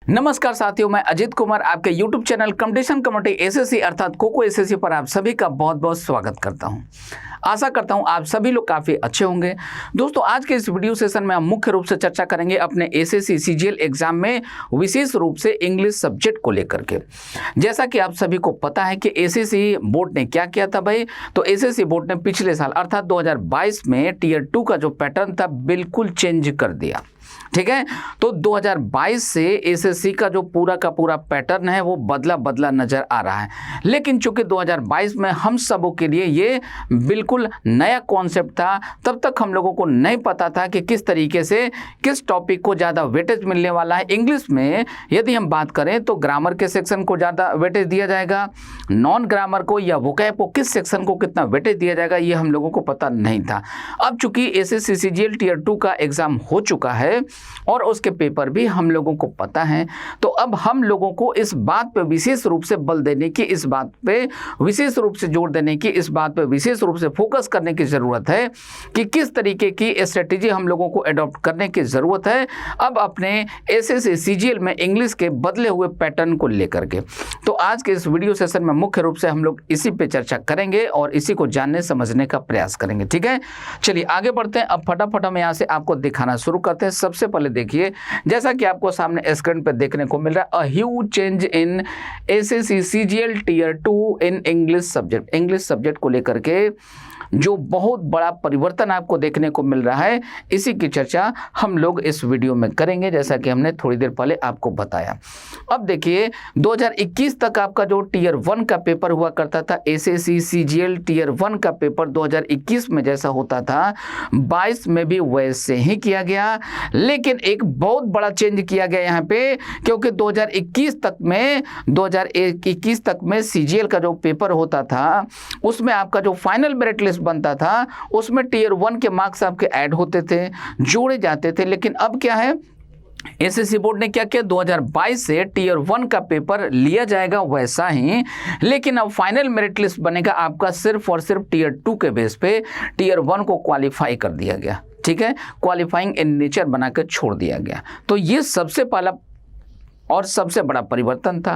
नमस्कार साथियों, मैं अजीत कुमार आपके YouTube channel competition committee SSC अर्थात कोको एसएससी पर आप सभी का बहुत बहुत स्वागत करता हूं। आशा करता हूं आप सभी लोग काफ़ी अच्छे होंगे। दोस्तों, आज के इस वीडियो सेशन में हम मुख्य रूप से चर्चा करेंगे अपने एसएससी सीजीएल एग्जाम में विशेष रूप से इंग्लिश सब्जेक्ट को लेकर के। जैसा कि आप सभी को पता है कि एसएससी बोर्ड ने क्या किया था भाई, तो एसएससी बोर्ड ने पिछले साल अर्थात 2022 में टीयर 2 का जो पैटर्न था बिल्कुल चेंज कर दिया। ठीक है, तो 2022 से एसएससी का जो पूरा का पूरा पैटर्न है वो बदला बदला नजर आ रहा है। लेकिन चूंकि 2022 में हम सबों के लिए ये बिल्कुल नया कॉन्सेप्ट था, तब तक हम लोगों को नहीं पता था कि किस तरीके से किस टॉपिक को ज़्यादा वेटेज मिलने वाला है। इंग्लिश में यदि हम बात करें तो ग्रामर के सेक्शन को ज़्यादा वेटेज दिया जाएगा, नॉन ग्रामर को या वोकैब को किस सेक्शन को कितना वेटेज दिया जाएगा ये हम लोगों को पता नहीं था। अब चूंकि एसएससी सीजीएल टीयर 2 का एग्जाम हो चुका है और उसके पेपर भी हम लोगों को पता है, तो अब हम लोगों को इस बात पे विशेष रूप से बल देने की, इस बात पे विशेष रूप से जोर देने की, इस बात पे विशेष रूप से फोकस करने की ज़रूरत है कि किस तरीके की स्ट्रेटेजी हम लोगों को अडॉप्ट करने की ज़रूरत है अब अपने एसएससी सीजीएल में इंग्लिश के बदले हुए पैटर्न को लेकर के। तो आज के इस वीडियो सेशन में मुख्य रूप से हम लोग इसी पे चर्चा करेंगे और इसी को जानने समझने का प्रयास करेंगे। ठीक है, चलिए आगे बढ़ते हैं। अब फटाफट हम यहाँ से आपको दिखाना शुरू करते हैं। सबसे पहले देखिए, जैसा कि आपको सामने स्क्रीन पे देखने को मिल रहा है, a huge change in SSC CGL tier 2 in English subject. English subject को लेकर के जो बहुत बड़ा परिवर्तन आपको देखने को मिल रहा है, इसी की चर्चा हम लोग इस वीडियो में करेंगे, जैसा कि हमने थोड़ी देर पहले आपको बताया। अब देखिए, 2021 तक आपका जो टीयर 1 का पेपर हुआ करता था, एसएससी सीजीएल टीयर 1 का पेपर 2021 में जैसा होता था 22 में भी वैसे ही किया गया। लेकिन एक बहुत बड़ा चेंज किया गया यहाँ पे, क्योंकि 2021 तक में सीजीएल का जो पेपर होता था उसमें आपका जो फाइनल मेरिट लिस्ट बनता था उसमें टीयर 1 के मार्क्स आपके ऐड होते थे, जोड़े जाते थे। लेकिन अब क्या है, एसएससी बोर्ड ने क्या किया, 2022 से टीयर 1 का पेपर लिया जाएगा वैसा ही, लेकिन अब फाइनल मेरिट लिस्ट बनेगा आपका सिर्फ और सिर्फ टीयर 2 के बेस पे। टीयर 1 को क्वालिफाई कर दिया गया। ठीक है, क्वालिफाइंग इन नेचर बनाकर छोड़ दिया गया। तो ये सबसे पहला और सबसे बड़ा परिवर्तन था।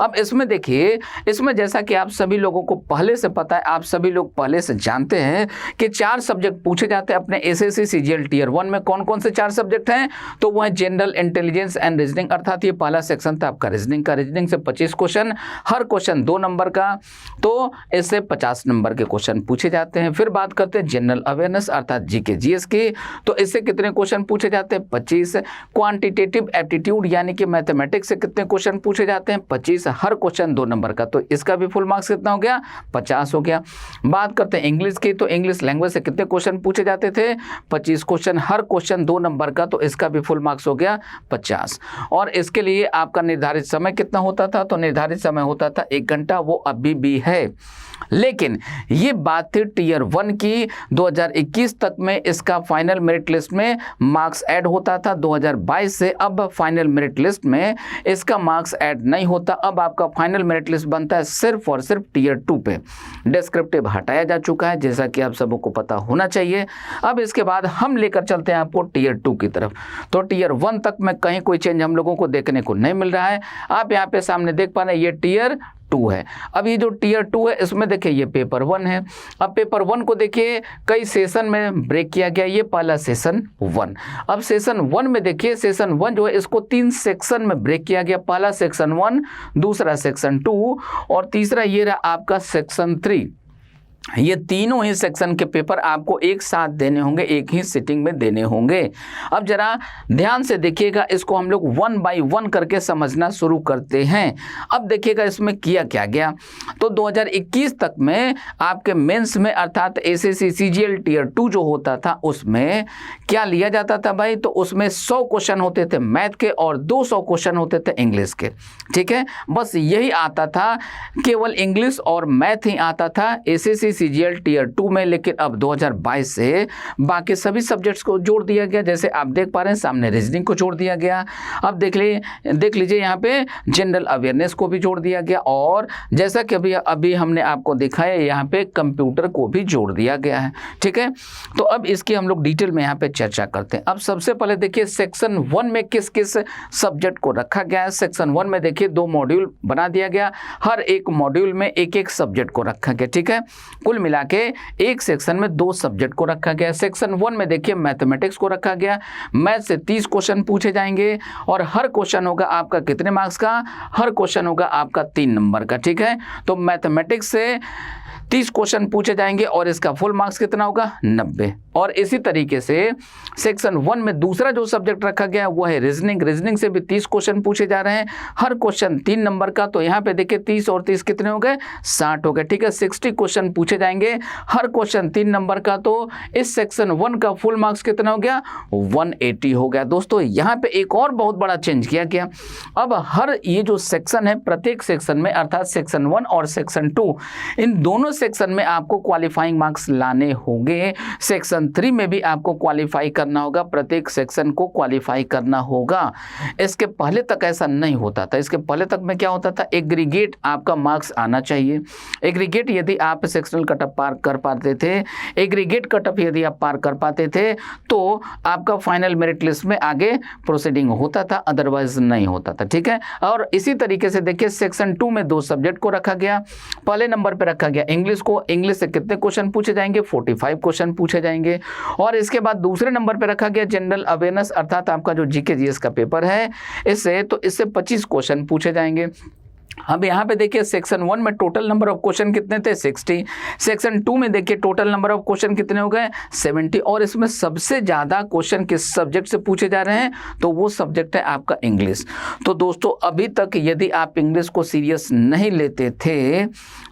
अब इसमें देखिए, इसमें जैसा कि आप सभी लोगों को पहले से पता है, आप सभी लोग पहले से जानते हैं कि 4 सब्जेक्ट पूछे जाते हैं अपने एसएससी सीजीएल टीयर 1 में। कौन कौन से 4 सब्जेक्ट हैं, तो वो है जनरल इंटेलिजेंस एंड रीजनिंग, अर्थात ये पहला सेक्शन था आपका रीजनिंग का। रीजनिंग से 25 क्वेश्चन, हर क्वेश्चन 2 नंबर का, तो इससे 50 नंबर के क्वेश्चन पूछे जाते हैं। फिर बात करते हैं जनरल अवेयरनेस अर्थात जीके जीएस की, तो इससे कितने क्वेश्चन पूछे जाते हैं, 25। क्वांटिटेटिव एप्टीट्यूड यानी कि मैथमेटिक्स से कितने क्वेश्चन पूछे जाते हैं, 25, हर क्वेश्चन 2 नंबर का, तो इसका भी फुल मार्क्स कितना हो गया, 50 हो गया। बात करते हैं इंग्लिश की, तो इंग्लिश लैंग्वेज से कितने क्वेश्चन पूछे जाते थे, 25 क्वेश्चन, हर क्वेश्चन 2 नंबर का, तो इसका भी फुल मार्क्स हो गया 50। और इसके लिए आपका निर्धारित समय कितना होता था, तो निर्धारित समय होता था 1 घंटा, वो अभी भी है। लेकिन ये बात थी टीयर 1 की, 2021 तक में इसका फाइनल मेरिट लिस्ट में मार्क्स ऐड होता था। 2022 से अब फाइनल मेरिट लिस्ट में इसका मार्क्स ऐड नहीं होता। अब आपका फाइनल मेरिट लिस्ट बनता है सिर्फ और सिर्फ टीयर 2 पे। डिस्क्रिप्टिव हटाया जा चुका है, जैसा कि आप सबको पता होना चाहिए। अब इसके बाद हम लेकर चलते हैं आपको टीयर 2 की तरफ। तो टीयर 1 तक में कहीं कोई चेंज हम लोगों को देखने को नहीं मिल रहा है। आप यहाँ पे सामने देख पा रहे हैं, ये टीयर 2 है। अब ये जो टीयर 2 है, इसमें देखिए ये पेपर 1 है। अब पेपर 1 को देखिए कई सेशन में ब्रेक किया गया, ये पहला सेशन 1। अब सेशन 1 में देखिए, सेशन 1 जो है इसको 3 सेक्शन में ब्रेक किया गया। पहला सेक्शन 1, दूसरा सेक्शन 2 और तीसरा ये रहा आपका सेक्शन 3। ये तीनों ही सेक्शन के पेपर आपको एक साथ देने होंगे, एक ही सिटिंग में देने होंगे। अब जरा ध्यान से देखिएगा, इसको हम लोग 1 बाय 1 करके समझना शुरू करते हैं। अब देखिएगा इसमें किया क्या गया, तो 2021 तक में आपके मेंस में अर्थात एसएससी सीजीएल टीयर 2 जो होता था उसमें क्या लिया जाता था भाई, तो उसमें 100 क्वेश्चन होते थे मैथ के और 200 क्वेश्चन होते थे इंग्लिश के। ठीक है, बस यही आता था, केवल इंग्लिश और मैथ ही आता था। एसएससी CGL टीयर 2 में, लेकिन अब 2022 से बाकी सभी सब्जेक्ट्स को जोड़ दिया गया। जैसे आप देख पा रहे हैं सामने रीजनिंग को जोड़ दिया गया। अब देख लीजिए यहाँ पे जनरल अवेयरनेस को भी जोड़ दिया गया, और जैसा कि अभी हमने आपको दिखाया यहाँ पे कंप्यूटर को भी जोड़ दिया गया है। ठीक है, तो अब इसकी हम लोग डिटेल में यहाँ पे चर्चा करते हैं। अब सबसे पहले देखिए सेक्शन 1 में किस किस सब्जेक्ट को रखा गया है। सेक्शन 1 में देखिए 2 मॉड्यूल बना दिया गया, हर एक मॉड्यूल में एक एक सब्जेक्ट को रखा गया। ठीक है, कुल मिला के एक सेक्शन में 2 सब्जेक्ट को रखा गया। सेक्शन 1 में देखिए मैथमेटिक्स को रखा गया। मैथ से 30 क्वेश्चन पूछे जाएंगे, और हर क्वेश्चन होगा आपका कितने मार्क्स का? हर क्वेश्चन होगा आपका 3 नंबर का। ठीक है, तो मैथमेटिक्स से 30 क्वेश्चन पूछे जाएंगे और इसका फुल मार्क्स कितना होगा? 90। और इसी तरीके से सेक्शन 1 में दूसरा जो सब्जेक्ट रखा गया है वो है रीजनिंग। रीजनिंग से भी 30 क्वेश्चन पूछे जा रहे हैं, हर क्वेश्चन 3 नंबर का। तो यहाँ पे देखिए 30 और 30 कितने हो गए? 60 हो गए। ठीक है, 60 क्वेश्चन पूछे जाएंगे, हर क्वेश्चन 3 नंबर का। तो इस सेक्शन 1 का फुल मार्क्स कितना हो गया? 180 हो गया। दोस्तों यहाँ पे एक और बहुत बड़ा चेंज किया गया। अब हर ये जो सेक्शन है, प्रत्येक सेक्शन में अर्थात सेक्शन 1 और सेक्शन 2, इन दोनों सेक्शन में आपको क्वालिफाइंग मार्क्स लाने होंगे। सेक्शन 3 में भी आपको क्वालिफाई करना होगा, प्रत्येक सेक्शन को क्वालिफाई करना होगा। इसके पहले तक ऐसा नहीं होता था। इसके पहले तक में क्या होता था? एग्रीगेट आपका मार्क्स आना चाहिए। एग्रीगेट यदि आप सेक्शनल कटअप पार कर पाते थे, एग्रीगेट कटअप यदि आप पार कर पाते थे, तो आपका फाइनल मेरिट लिस्ट में आगे प्रोसीडिंग होता था, अदरवाइज नहीं होता था। ठीक है, और इसी तरीके से देखिए सेक्शन 2 में 2 सब्जेक्ट को रखा गया। पहले नंबर पर रखा गया इंग्लिश को। इंग्लिश से कितने क्वेश्चन पूछे जाएंगे? 45 क्वेश्चन पूछे जाएंगे। और इसके बाद दूसरे नंबर पे रखा गया जनरल अवेयरनेस, अर्थात आपका जो जीके जीएस का पेपर है, इससे 25 क्वेश्चन पूछे जाएंगे। अब यहाँ पे देखिए सेक्शन 1 में टोटल नंबर ऑफ क्वेश्चन कितने थे? 60। सेक्शन 2 में देखिए टोटल नंबर ऑफ क्वेश्चन कितने हो गए? 70। और इसमें सबसे ज़्यादा क्वेश्चन किस सब्जेक्ट से पूछे जा रहे हैं? तो वो सब्जेक्ट है आपका इंग्लिश। तो दोस्तों अभी तक यदि आप इंग्लिश को सीरियस नहीं लेते थे,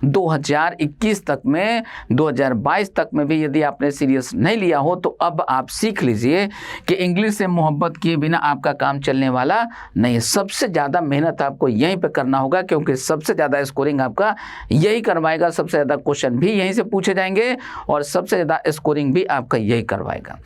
2021 तक में, 2022 तक में भी यदि आपने सीरियस नहीं लिया हो, तो अब आप सीख लीजिए कि इंग्लिश से मोहब्बत किए बिना आपका काम चलने वाला नहीं है। सबसे ज़्यादा मेहनत आपको यहीं पर करना होगा, क्योंकि सबसे ज़्यादा स्कोरिंग आपका यही करवाएगा। सबसे ज़्यादा क्वेश्चन भी यहीं से पूछे जाएंगे और सबसे ज़्यादा स्कोरिंग भी आपका यही करवाएगा।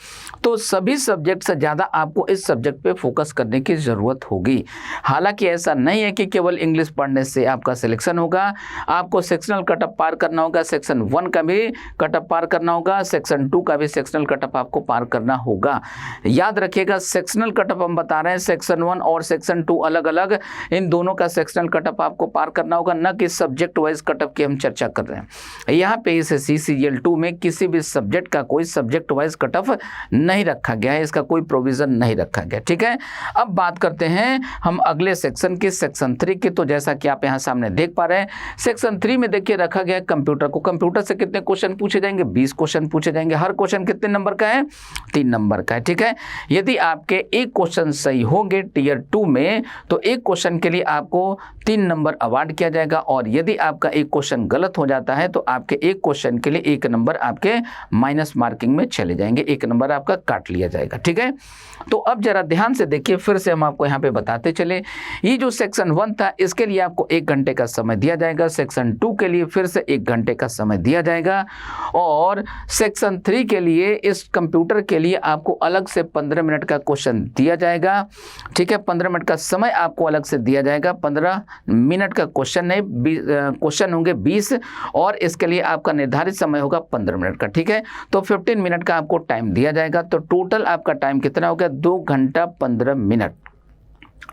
तो सभी सब्जेक्ट से ज़्यादा आपको इस सब्जेक्ट पे फोकस करने की ज़रूरत होगी। हालांकि ऐसा नहीं है कि केवल इंग्लिश पढ़ने से आपका सिलेक्शन होगा। आपको सेक्शनल कटअप पार करना होगा, सेक्शन 1 का भी कटअप पार करना होगा, सेक्शन 2 का भी सेक्शनल कटअप आपको पार करना होगा। याद रखिएगा, सेक्शनल कटअप हम बता रहे हैं, सेक्शन 1 और सेक्शन 2 अलग अलग, इन दोनों का सेक्शनल कटअप आपको पार करना होगा, न कि सब्जेक्ट वाइज कटअप की हम चर्चा कर रहे हैं। यहाँ पे इस CCGL 2 में किसी भी सब्जेक्ट का कोई सब्जेक्ट वाइज कटअप नहीं रखा गया है, इसका कोई प्रोविजन नहीं रखा गया। ठीक है, अब बात करते हैं हम अगले सेक्शन की, सेक्शन 3 की। तो जैसा कि आप यहाँ सामने देख पा रहे हैं, सेक्शन 3 में देखिए रखा गया है कंप्यूटर को। कंप्यूटर से कितने क्वेश्चन पूछे जाएंगे? 20 क्वेश्चन पूछे जाएंगे। हर क्वेश्चन कितने नंबर का है? 3 नंबर का है। ठीक है, यदि आपके एक क्वेश्चन सही होंगे टीयर 2 में, तो एक क्वेश्चन के लिए आपको 3 नंबर अवार्ड किया जाएगा, और यदि आपका एक क्वेश्चन गलत हो जाता है तो आपके एक क्वेश्चन के लिए 1 नंबर आपके माइनस मार्किंग में चले जाएंगे, 1 नंबर आपका काट लिया जाएगा। ठीक है, तो अब जरा ध्यान से देखिए, फिर से हम आपको यहाँ पे बताते चले। ये जो सेक्शन 1 था, इसके लिए आपको 1 घंटे का समय दिया जाएगा। सेक्शन 2 के लिए फिर से 1 घंटे का समय दिया जाएगा, और सेक्शन 3 के लिए इस कंप्यूटर के लिए आपको अलग से 15 मिनट का क्वेश्चन दिया जाएगा। ठीक है, 15 मिनट का समय आपको अलग से दिया जाएगा। 15 मिनट का क्वेश्चन नहीं, क्वेश्चन होंगे 20, और इसके लिए आपका निर्धारित समय होगा 15 मिनट का। ठीक है, तो 15 मिनट का आपको टाइम दिया जाएगा। तो टोटल आपका टाइम कितना हो गया? 2 घंटा 15 मिनट।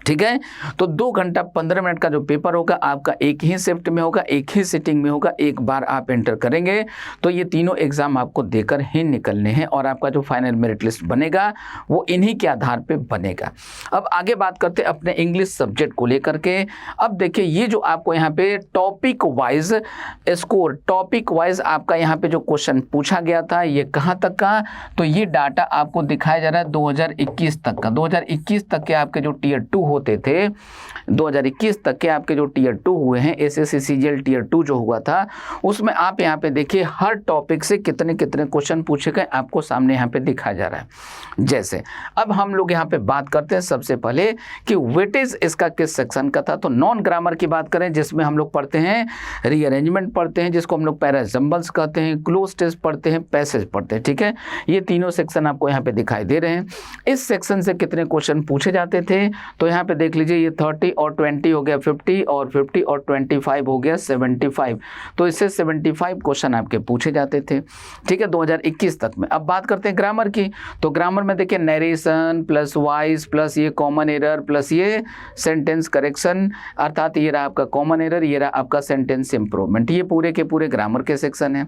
ठीक है, तो 2 घंटा 15 मिनट का जो पेपर होगा आपका एक ही शिफ्ट में होगा, एक ही सिटिंग में होगा। एक बार आप एंटर करेंगे तो ये तीनों एग्जाम आपको देकर ही निकलने हैं, और आपका जो फाइनल मेरिट लिस्ट बनेगा वो इन्हीं के आधार पे बनेगा। अब आगे बात करते हैं अपने इंग्लिश सब्जेक्ट को लेकर के। अब देखिए, ये जो आपको यहाँ पे topic wise score, topic wise आपका यहाँ पे जो क्वेश्चन पूछा गया था, ये कहाँ तक का? तो ये डाटा आपको दिखाया जा रहा है 2021 तक का। 2021 तक के आपके जो टीयर 2 2 होते थे, 2021 तक के आपके जो टियर 2 हुए हैं, एसएससी सीजीएल टियर 2 जो हुआ था, उसमें आप यहाँ पे देखिए हर टॉपिक से कितने कितने क्वेश्चन पूछे गए आपको सामने यहाँ पे दिखाया जा रहा है। जैसे अब हम लोग यहाँ पे बात करते हैं सबसे पहले कि वेटेज इसका किस सेक्शन का था। तो नॉन ग्रामर की बात करें जिसमें हम लोग पढ़ते हैं रीअरेंजमेंट पढ़ते हैं, जिसको हम लोग पैराजम्बल्स कहते हैं, क्लोज टेस्ट पढ़ते हैं, पैसेज पढ़ते हैं, ठीक है। ये तीनों सेक्शन आपको यहाँ पे दिखाई दे रहे हैं। इस सेक्शन से कितने क्वेश्चन पूछे जाते थे, तो यहाँ पे देख लीजिए ये 30 और 20 हो गया 50 और 50 और 25 हो गया 75। तो इससे 75 क्वेश्चन आपके पूछे जाते थे, ठीक है, 2021 तक में। अब बात करते हैं ग्रामर की। तो ग्रामर में देखिए नरेशन प्लस वॉइस प्लस ये कॉमन एरर प्लस ये सेंटेंस करेक्शन, अर्थात ये रहा आपका कॉमन एरर, ये रहा आपका सेंटेंस इंप्रूवमेंट, ये पूरे के पूरे ग्रामर के सेक्शन है।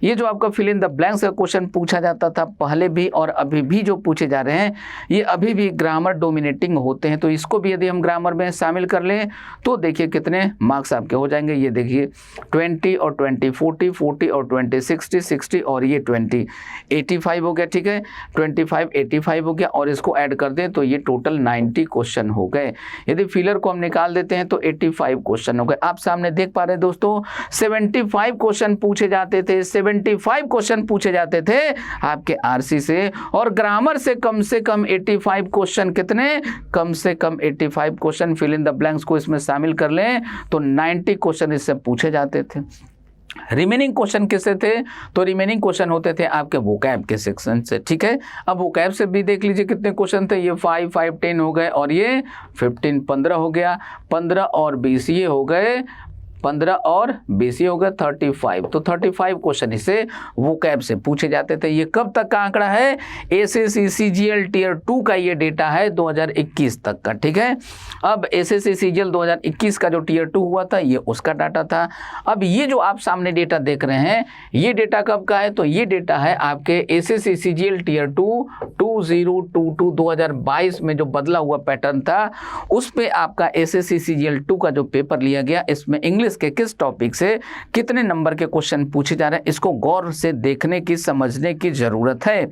ये जो आपका फिल इन द ब्लैंक्स का क्वेश्चन पूछा जाता था पहले भी और अभी भी जो पूछे जा रहे हैं, ये अभी भी ग्रामर डोमिनेटिंग होते हैं। तो इसको भी यदि हम ग्रामर में शामिल कर लें तो देखिए कितने मार्क्स आपके हो जाएंगे। ये देखिए 20 और 20 40, 40 और 20 60, 60 और ये 20 85 हो गया, ठीक है, 25 85 हो गया, और इसको ऐड कर दें तो ये टोटल 90 क्वेश्चन हो गए। यदि फिलर को हम निकाल देते हैं तो 85 क्वेश्चन हो गए। आप सामने देख पा रहे हैं दोस्तों, 75 क्वेश्चन पूछे जाते थे, 75 क्वेश्चन पूछे जाते थे आपके आरसी से, और ग्रामर से कम 85 क्वेश्चन, कितने कम से कम 85 question fill in the blanks को इसमें शामिल कर लें तो 90 क्वेश्चन इससे पूछे जाते थे। रिमेनिंग क्वेश्चन किससे थे, तो रिमेनिंग क्वेश्चन होते थे आपके वोकैब के सेक्शन से, ठीक है। अब वोकैब से भी देख लीजिए कितने क्वेश्चन थे, ये 5 5 10 हो गए, और ये 15 15 हो गया, 15 और 20 ये हो गए, 15 और 20 हो गया 35। तो 35 क्वेश्चन इसे वोकैब से पूछे जाते थे। ये कब तक का आंकड़ा है, एसएससी सीजीएल टियर 2 का ये डेटा है 2021 तक का, ठीक है। अब एसएससी सीजीएल 2021 का जो टियर 2 हुआ था ये उसका डाटा था। अब ये जो आप सामने डेटा देख रहे हैं ये डेटा कब का है, तो ये डेटा है आपके एसएससी सीजीएल टियर 2 2022 2022 में जो बदला हुआ पैटर्न था उस पे आपका एसएससी सीजीएल 2 का जो पेपर लिया गया, इसमें इंग्लिश के किस टॉपिक से कितने नंबर के क्वेश्चन पूछे जा रहे हैं, इसको गौर से देखने की समझने की जरूरत है,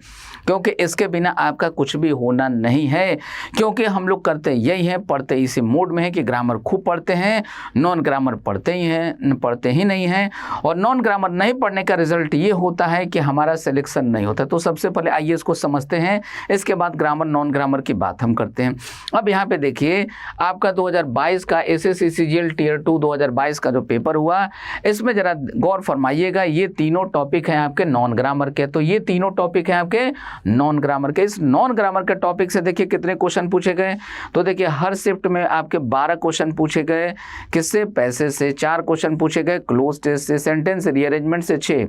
क्योंकि इसके बिना आपका कुछ भी होना नहीं है। क्योंकि हम लोग करते यही है, पढ़ते इसी मोड में है कि ग्रामर खूब पढ़ते हैं, नॉन ग्रामर पढ़ते ही नहीं है, और नॉन ग्रामर नहीं पढ़ने का रिजल्ट ये होता है कि हमारा सिलेक्शन नहीं होता। तो सबसे पहले आइए इसको समझते हैं, इसके बाद ग्रामर नॉन ग्रामर की बात हम करते हैं। अब यहाँ पे देखिए आपका 2022 का एसएससी सीजीएल टियर 2 2022 का जो पेपर हुआ, इसमें जरा गौर फरमाइएगा, ये तीनों टॉपिक हैं आपके नॉन ग्रामर के। तो ये तीनों टॉपिक हैं आपके नॉन ग्रामर के। इस नॉन ग्रामर के टॉपिक से देखिए कितने क्वेश्चन पूछे गए, तो देखिए हर शिफ्ट में आपके 12 क्वेश्चन पूछे गए, किससे, पैसेज से 4 क्वेश्चन पूछे गए, क्लोज टेस्ट से, सेंटेंस रीअरेंजमेंट से 6।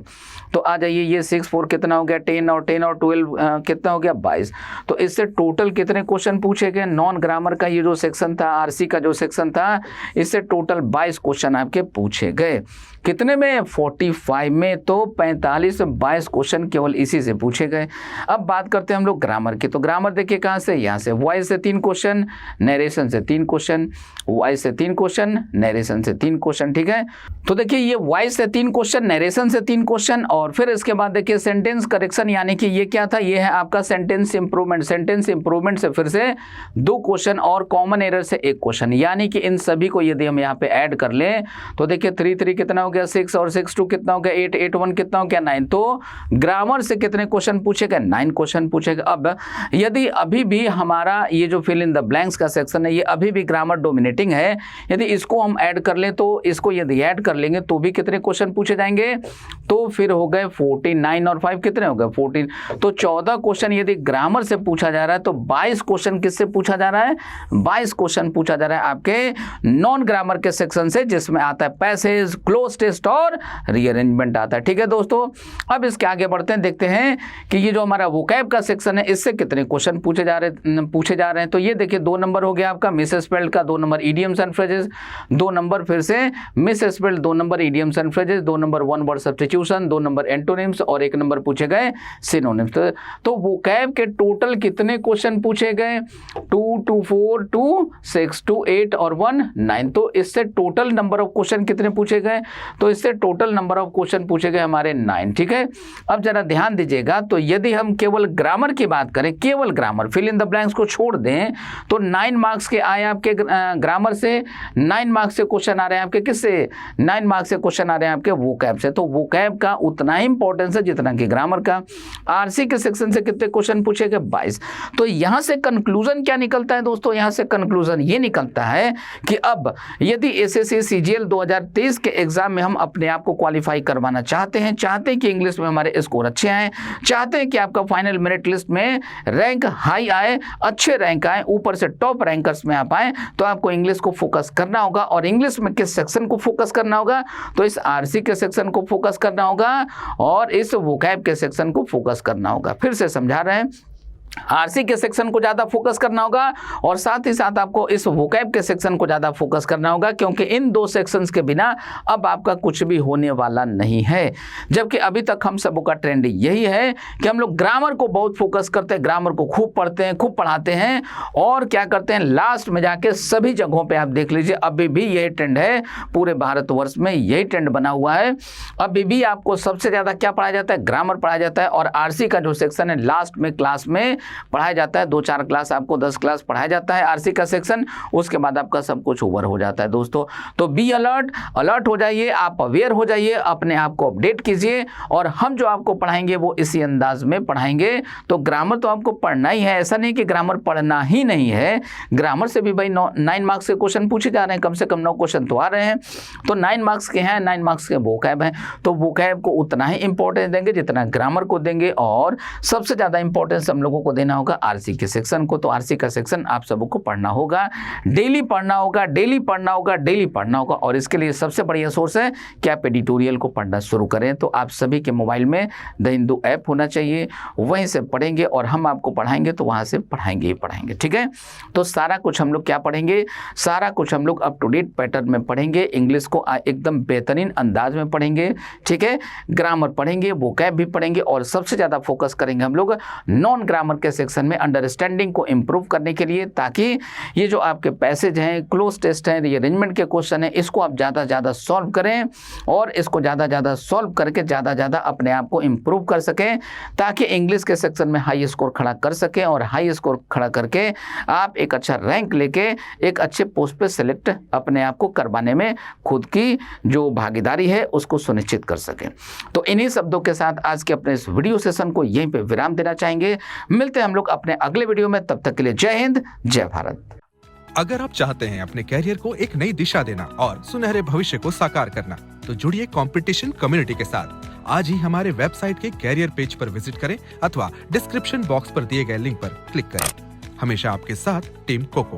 तो आ जाइए ये 6 4 कितना हो गया, 10 और 12 कितना हो गया 22। तो इससे टोटल कितने क्वेश्चन पूछे गए, नॉन ग्रामर का ये जो सेक्शन था, आरसी का जो सेक्शन था, इससे टोटल 22 क्वेश्चन आपके पूछे गए। कितने में, 45 में। तो 45 से 22 क्वेश्चन केवल इसी से पूछे गए। अब बात करते हैं हम लोग ग्रामर की। तो ग्रामर देखिए कहाँ से, यहाँ से वॉइस से 3 क्वेश्चन, नरेशन से 3 क्वेश्चन, वॉइस से 3 क्वेश्चन, नरेशन से 3 क्वेश्चन, ठीक है। तो देखिए ये वॉइस से 3 क्वेश्चन, नरेशन से 3 क्वेश्चन, और फिर इसके बाद देखिए सेंटेंस करेक्शन, यानी कि ये क्या था, ये है आपका सेंटेंस इंप्रूवमेंट। सेंटेंस इंप्रूवमेंट से फिर से 2 क्वेश्चन और कॉमन एरर से 1 क्वेश्चन, यानी कि इन सभी को यदि हम यहाँ पे ऐड कर लें तो देखिए 3 3 कितना हो गया 6, और 6 2 कितना हो गया 8, 8 1 कितना हो गया 9। तो ग्रामर से कितने क्वेश्चन पूछे गए, 9 क्वेश्चन पूछे गए। अब यदि अभी भी हमारा ये जो फिल इन द ब्लैंक्स का सेक्शन है ये अभी भी ग्रामर डोमिनेटिंग है, यदि इसको हम ऐड कर लें तो इसको यदि ऐड कर लेंगे तो भी कितने क्वेश्चन पूछे जाएंगे, तो फिर हो गए 49 और 5 कितने हो गए 14। तो 14 क्वेश्चन यदि ग्रामर से पूछा जा रहा है तो 22 क्वेश्चन किससे पूछा जा रहा है, 22 क्वेश्चन पूछा जा रहा है आपके नॉन ग्रामर के सेक्शन से, जिसमें आता है पैसेज, क्लोज टेस्ट और रीअरेंजमेंट आता है, ठीक है दोस्तों। अब इसके आगे बढ़ते हैं, देखते हैं कि ये जो हमारा वोकैब का सेक्शन है इससे कितने क्वेश्चन पूछे जा रहे हैं। तो ये देखिए 2 नंबर हो गया आपका मिस स्पेल्ड का, 2 number idioms and phrases, 2 number फिर से miss spelled, 2 number idioms and phrases, 2 number one word substitution, 2 number antonyms और 1 नंबर पूछे गए सिनोनिम्स। तो वोकैब के टोटल कितने क्वेश्चन पूछे गए, 2 2 4 2 6 2 8 और 1 9। तो इससे टोटल नंबर ऑफ क्वेश्चन कितने पूछे गए, तो इससे टोटल नंबर ऑफ क्वेश्चन पूछे गए हमारे 9, ठीक है। अब जरा ध्यान दीजिएगा, तो यदि हम केवल ग्रामर की बात करें, केवल grammar, fill in the blanks को छोड़ दें, तो 9 मार्क्स के आए आपके ग्रामर से, 9 मार्क्स से क्वेश्चन आ रहे हैं आपके किससे, 9 मार्क्स से क्वेश्चन आ रहे हैं आपके वोकैब से। तो वोकैब का उतना ही इंपॉर्टेंस है जितना कि ग्रामर का। आरसी के सेक्शन से कितने क्वेश्चन पूछे गए, 22। तो यहां से कंक्लूजन क्या निकलता है दोस्तों, यहां से कंक्लूजन ये निकलता है कि अब यदि एसएससी सीजीएल 2023 के एग्जाम में हम अपने आप को क्वालिफाई करवाना चाहते हैं कि इंग्लिश में हमारे स्कोर अच्छे आए, चाहते हैं कि आपका फाइनल मेरिट लिस्ट में रैंक हाई आए, अच्छे रैंक आए, ऊपर से टॉप रैंकर्स में आप आए, तो आपको इंग्लिश को फोकस करना होगा। और इंग्लिश में किस सेक्शन को फोकस करना होगा, तो इस आरसी के सेक्शन को फोकस करना होगा और इस वोकैब के सेक्शन को फोकस करना होगा। फिर से समझा रहे हैं, आरसी के सेक्शन को ज्यादा फोकस करना होगा और साथ ही साथ आपको इस वोकैब के सेक्शन को ज्यादा फोकस करना होगा, क्योंकि इन दो सेक्शंस के बिना अब आपका कुछ भी होने वाला नहीं है। जबकि अभी तक हम सबों का ट्रेंड यही है कि हम लोग ग्रामर को बहुत फोकस करते हैं, ग्रामर को खूब पढ़ते हैं, खूब पढ़ाते हैं, और क्या करते हैं लास्ट में जाके सभी जगहों पे आप देख लीजिए अभी भी यही ट्रेंड है, पूरे भारतवर्ष में यही ट्रेंड बना हुआ है। अभी भी आपको सबसे ज्यादा क्या पढ़ाया जाता है, ग्रामर पढ़ाया जाता है, और आरसी का जो सेक्शन है लास्ट में क्लास में पढ़ाया जाता है, 2-4 क्लास आपको 10 क्लास पढ़ाया जाता है आरसी का सेक्शन, उसके बाद आपका सब कुछ ओवर हो जाता है दोस्तों। तो बी अलर्ट हो जाइए, आप अवेयर हो जाइए, अपने आप को अपडेट कीजिए, और हम जो आपको पढ़ाएंगे वो इसी अंदाज में पढ़ाएंगे। तो ग्रामर तो आपको पढ़ना ही है, ऐसा नहीं कि ग्रामर पढ़ना ही नहीं है, ग्रामर से भी भाई 9 मार्क्स के क्वेश्चन पूछे जा रहे हैं, कम से कम 9 क्वेश्चन तो आ रहे हैं। तो 9 मार्क्स के हैं, 9 मार्क्स के वोकैब हैं, तो वोकैब को उतना ही इंपॉर्टेंस देंगे जितना ग्रामर को देंगे, और सबसे ज्यादा इंपॉर्टेंस हम लोगों को देना होगा आरसी के सेक्शन को। तो आरसी का सेक्शन आप सबको पढ़ना होगा, डेली पढ़ना होगा, डेली पढ़ना होगा, डेली पढ़ना होगा। और इसके लिए सबसे बढ़िया सोर्स है कि आप एडिटोरियल को पढ़ना शुरू करें। तो आप सभी के मोबाइल में द हिंदू ऐप होना चाहिए, वहीं से पढ़ेंगे और हम आपको पढ़ाएंगे तो वहां से पढ़ाएंगे ही पढ़ाएंगे, ठीक है। तो सारा कुछ हम लोग क्या पढ़ेंगे, सारा कुछ हम लोग अप टू डेट पैटर्न में पढ़ेंगे, इंग्लिश को एकदम बेहतरीन अंदाज में पढ़ेंगे, ठीक है। ग्रामर पढ़ेंगे, वोकैब भी पढ़ेंगे, और सबसे ज्यादा फोकस करेंगे हम लोग नॉन ग्रामर के सेक्शन में अंडरस्टैंडिंग को इंप्रूव करने के लिए, ताकि ये जो आपके पैसेज हैं, क्लोज टेस्ट हैं, ये अरेंजमेंट के क्वेश्चन हैं, इसको आप ज़्यादा ज़्यादा सॉल्व करें, और इसको ज़्यादा ज़्यादा सॉल्व करके ज़्यादा ज़्यादा अपने आप को इंप्रूव कर सकें, ताकि इंग्लिश के सेक्शन में हाई स्कोर खड़ा कर सकें, और हाई स्कोर खड़ा करके आप एक अच्छा रैंक लेके एक अच्छे पोस्ट पे सेलेक्ट अपने आप को करवाने में खुद की जो भागीदारी है उसको सुनिश्चित कर सकें। तो इन्हीं शब्दों के साथ आज के अपने इस वीडियो सेशन को यहीं पे विराम देना चाहेंगे। मिलते हैं हम लोग अपने अगले वीडियो में, तब तक के लिए जय हिंद, जय भारत। अगर आप चाहते हैं अपने कैरियर को एक नई दिशा देना और सुनहरे भविष्य को साकार करना, तो जुड़िए कंपटीशन कम्युनिटी के साथ। आज ही हमारे वेबसाइट के कैरियर पेज पर विजिट करें अथवा डिस्क्रिप्शन बॉक्स पर दिए गए लिंक पर क्लिक करें। हमेशा आपके साथ टीम कोको।